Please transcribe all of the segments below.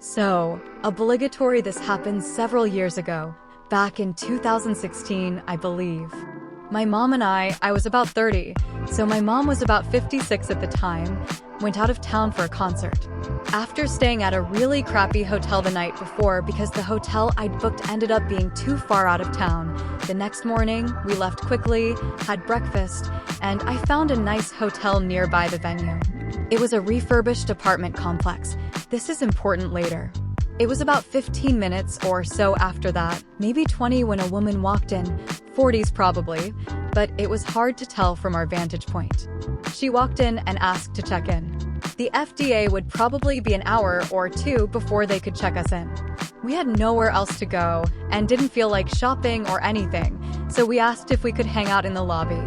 So, obligatory, this happened several years ago, back in 2016, I believe. My mom and I was about 30, so my mom was about 56 at the time, went out of town for a concert. After staying at a really crappy hotel the night before because the hotel I'd booked ended up being too far out of town, the next morning, we left quickly, had breakfast, and I found a nice hotel nearby the venue. It was a refurbished apartment complex. This is important later. It was about 15 minutes or so after that, maybe 20, when a woman walked in, 40s probably, but it was hard to tell from our vantage point. She walked in and asked to check in. The FDA would probably be an hour or two before they could check us in. We had nowhere else to go and didn't feel like shopping or anything, so we asked if we could hang out in the lobby.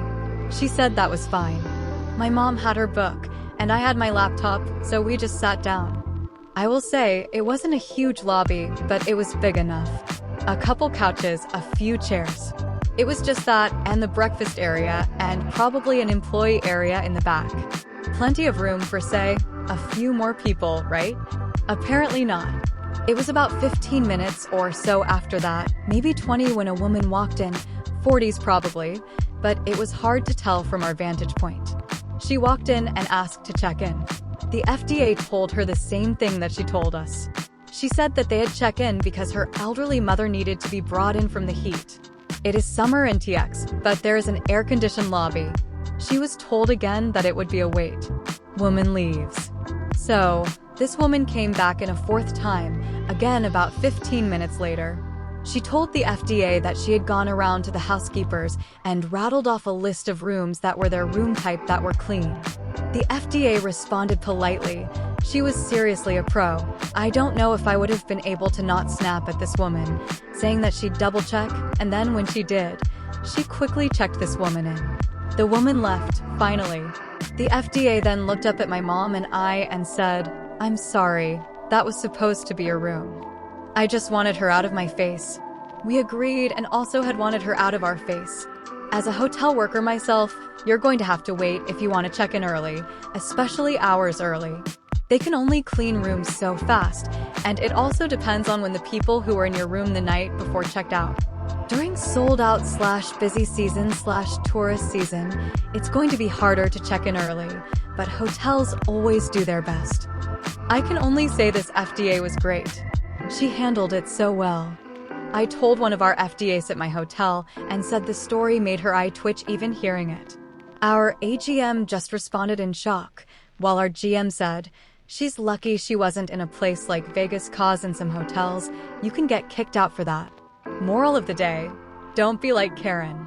She said that was fine. My mom had her book, and I had my laptop, so we just sat down. I will say, it wasn't a huge lobby, but it was big enough. A couple couches, a few chairs. It was just that, and the breakfast area, and probably an employee area in the back. Plenty of room for, say, a few more people, right? Apparently not. It was about 15 minutes or so after that, maybe 20, when a woman walked in, 40s probably, but it was hard to tell from our vantage point. She walked in and asked to check in. The FDA told her the same thing that she told us. She said that they had checked in because her elderly mother needed to be brought in from the heat. It is summer in TX, but there is an air-conditioned lobby. She was told again that it would be a wait. Woman leaves. So, this woman came back in a fourth time, again about 15 minutes later. She told the FDA that she had gone around to the housekeepers and rattled off a list of rooms that were their room type that were clean. The FDA responded politely. She was seriously a pro. I don't know if I would have been able to not snap at this woman, saying that she'd double-check, and then when she did, she quickly checked this woman in. The woman left, finally. The FDA then looked up at my mom and I and said, "I'm sorry, that was supposed to be your room. I just wanted her out of my face." We agreed and also had wanted her out of our face. As a hotel worker myself, you're going to have to wait if you want to check in early, especially hours early. They can only clean rooms so fast, and it also depends on when the people who were in your room the night before checked out. During sold-out/busy season/tourist season, it's going to be harder to check in early, but hotels always do their best. I can only say this FDA was great. She handled it so well. I told one of our FDAs at my hotel and said the story made her eye twitch even hearing it. Our AGM just responded in shock, while our GM said, "She's lucky she wasn't in a place like Vegas, 'cause in some hotels, you can get kicked out for that." Moral of the day, don't be like Karen.